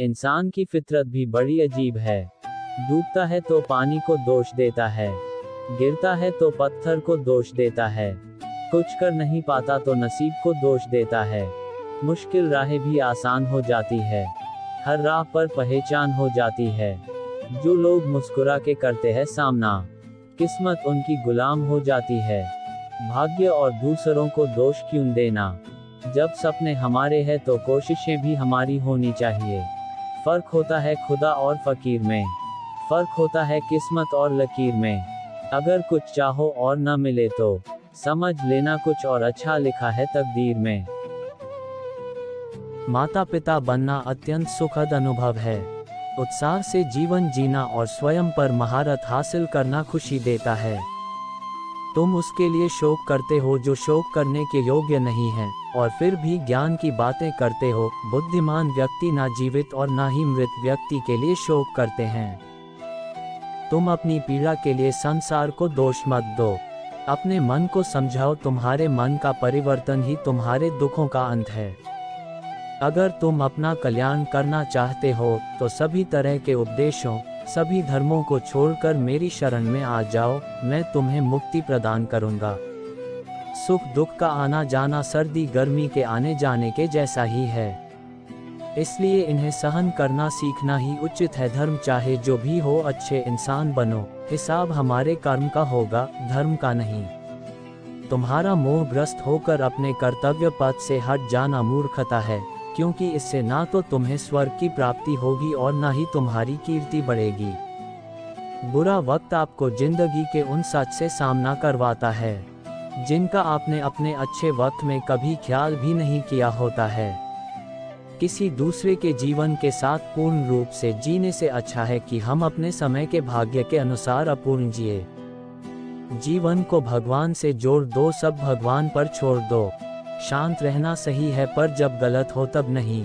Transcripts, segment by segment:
इंसान की फितरत भी बड़ी अजीब है। डूबता है तो पानी को दोष देता है, गिरता है तो पत्थर को दोष देता है, कुछ कर नहीं पाता तो नसीब को दोष देता है। मुश्किल राहें भी आसान हो जाती है, हर राह पर पहचान हो जाती है। जो लोग मुस्कुरा के करते हैं सामना, किस्मत उनकी गुलाम हो जाती है। भाग्य और दूसरों को दोष क्यों देना, जब सपने हमारे हैं तो कोशिशें भी हमारी होनी चाहिए। फर्क होता है खुदा और फकीर में, फर्क होता है किस्मत और लकीर में। अगर कुछ चाहो और न मिले तो समझ लेना कुछ और अच्छा लिखा है तकदीर में। माता पिता बनना अत्यंत सुखद अनुभव है। उत्साह से जीवन जीना और स्वयं पर महारत हासिल करना खुशी देता है। तुम उसके लिए शोक करते हो जो शोक करने के योग्य नहीं है, और फिर भी ज्ञान की बातें करते हो। बुद्धिमान व्यक्ति ना जीवित और ना ही मृत व्यक्ति के लिए शोक करते हैं। तुम अपनी पीड़ा के लिए संसार को दोष मत दो, अपने मन को समझाओ। तुम्हारे मन का परिवर्तन ही तुम्हारे दुखों का अंत है। अगर तुम अपना कल्याण करना चाहते हो तो सभी तरह के उपदेशों, सभी धर्मों को छोड़कर मेरी शरण में आ जाओ, मैं तुम्हें मुक्ति प्रदान करूंगा। सुख दुख का आना जाना सर्दी गर्मी के आने जाने के जैसा ही है, इसलिए इन्हें सहन करना सीखना ही उचित है। धर्म चाहे जो भी हो, अच्छे इंसान बनो। हिसाब हमारे कर्म का होगा, धर्म का नहीं। तुम्हारा मोहग्रस्त होकर अपने कर्तव्य पथ से हट जाना मूर्खता है, क्योंकि इससे ना तो तुम्हें स्वर्ग की प्राप्ति होगी और ना ही तुम्हारी कीर्ति बढ़ेगी। बुरा वक्त आपको जिंदगी के उन सच से सामना करवाता है जिनका आपने अपने अच्छे वक्त में कभी ख्याल भी नहीं किया होता है। किसी दूसरे के जीवन के साथ पूर्ण रूप से जीने से अच्छा है कि हम अपने समय के भाग्य के अनुसार अपूर्ण जिए। जीवन को भगवान से जोड़ दो, सब भगवान पर छोड़ दो। शांत रहना सही है, पर जब गलत हो तब नहीं।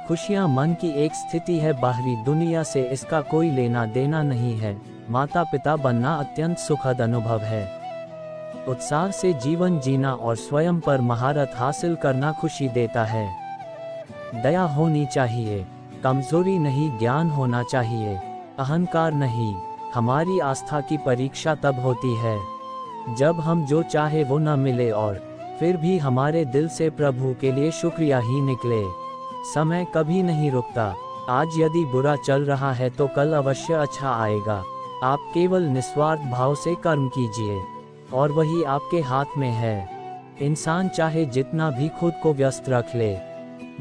खुशियां मन की एक स्थिति है, बाहरी दुनिया से इसका कोई लेना देना नहीं है। माता पिता बनना अत्यंत सुखद अनुभव है। उत्साह से जीवन जीना और स्वयं पर महारत हासिल करना खुशी देता है। दया होनी चाहिए, कमजोरी नहीं, ज्ञान होना चाहिए, अहंकार नहीं। हमारी आस्था की परीक्षा तब होती है जब हम जो चाहे वो न मिले और फिर भी हमारे दिल से प्रभु के लिए शुक्रिया ही निकले। समय कभी नहीं रुकता। आज यदि बुरा चल रहा है तो कल अवश्य अच्छा आएगा। आप केवल निस्वार्थ भाव से कर्म कीजिए और वही आपके हाथ में है। इंसान चाहे जितना भी खुद को व्यस्त रख ले,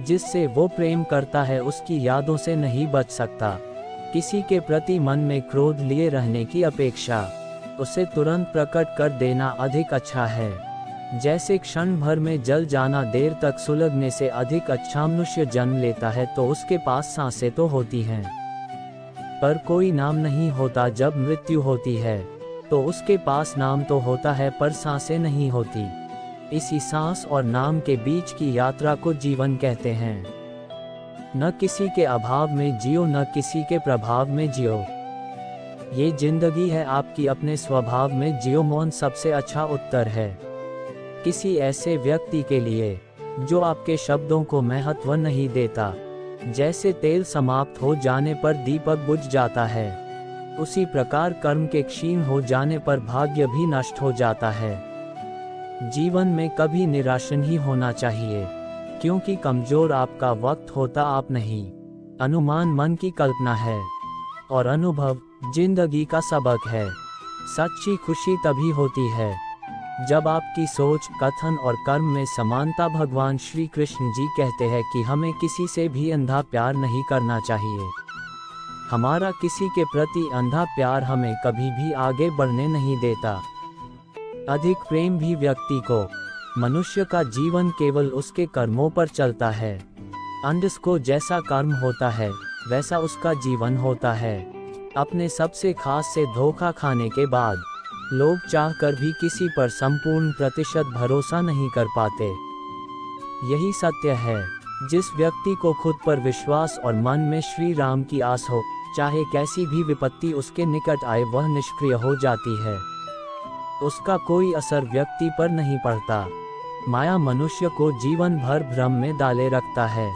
जिससे वो प्रेम करता है उसकी यादों से नहीं बच सकता। किसी के प्रति मन में क्रोध लिए रहने की अपेक्षा उसे तुरंत प्रकट कर देना अधिक अच्छा है। जैसे क्षण भर में जल जाना देर तक सुलगने से अधिक अच्छा मनुष्य जन्म लेता है तो उसके पास सांसें तो होती हैं, पर कोई नाम नहीं होता। जब मृत्यु होती है तो उसके पास नाम तो होता है पर सांसें नहीं होती। इसी सांस और नाम के बीच की यात्रा को जीवन कहते हैं। न किसी के अभाव में जियो, न किसी के प्रभाव में जियो। ये जिंदगी है आपकी, अपने स्वभाव में जियो। मौन सबसे अच्छा उत्तर है किसी ऐसे व्यक्ति के लिए जो आपके शब्दों को महत्व नहीं देता। जैसे तेल समाप्त हो जाने पर दीपक बुझ जाता है, उसी प्रकार कर्म के क्षीण हो जाने पर भाग्य भी नष्ट हो जाता है। जीवन में कभी निराश नहीं होना चाहिए, क्योंकि कमजोर आपका वक्त होता आप नहीं। अनुमान मन की कल्पना है और अनुभव जिंदगी का सबक है। सच्ची खुशी तभी होती है जब आपकी सोच, कथन और कर्म में समानता। भगवान श्री कृष्ण जी कहते हैं कि हमें किसी से भी अंधा प्यार नहीं करना चाहिए। हमारा किसी के प्रति अंधा प्यार हमें कभी भी आगे बढ़ने नहीं देता। अधिक प्रेम भी व्यक्ति को, मनुष्य का जीवन केवल उसके कर्मों पर चलता है। अंध को जैसा कर्म होता है वैसा उसका जीवन होता है। अपने सबसे खास से धोखा खाने के बाद लोग चाहकर भी किसी पर संपूर्ण प्रतिशत भरोसा नहीं कर पाते। यही सत्य है। जिस व्यक्ति को खुद पर विश्वास और मन में श्री राम की आस हो, चाहे कैसी भी विपत्ति उसके निकट आए वह निष्क्रिय हो जाती है। उसका कोई असर व्यक्ति पर नहीं पड़ता। माया मनुष्य को जीवन भर भ्रम में डाले रखता है।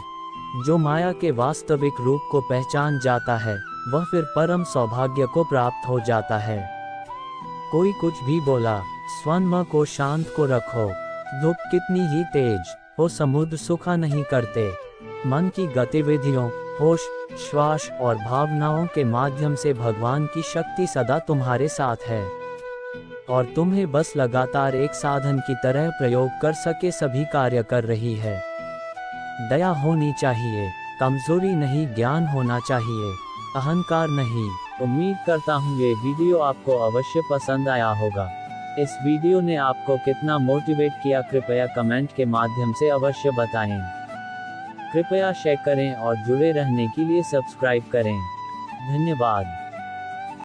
जो माया के वास्तविक रूप को पहचान जाता है वह फिर परम सौभाग्य को प्राप्त हो जाता है। कोई कुछ भी बोला, स्वयं को शांत को रखो। धूप कितनी ही तेज हो, समुद्र सूखा नहीं करते। मन की गतिविधियों, होश, श्वास और भावनाओं के माध्यम से भगवान की शक्ति सदा तुम्हारे साथ है और तुम्हें बस लगातार एक साधन की तरह प्रयोग कर सके सभी कार्य कर रही है। दया होनी चाहिए, कमजोरी नहीं, ज्ञान होना चाहिए, अहंकार नहीं। उम्मीद करता हूँ ये वीडियो आपको अवश्य पसंद आया होगा। इस वीडियो ने आपको कितना मोटिवेट किया कृपया कमेंट के माध्यम से अवश्य बताएं। कृपया शेयर करें और जुड़े रहने के लिए सब्सक्राइब करें। धन्यवाद।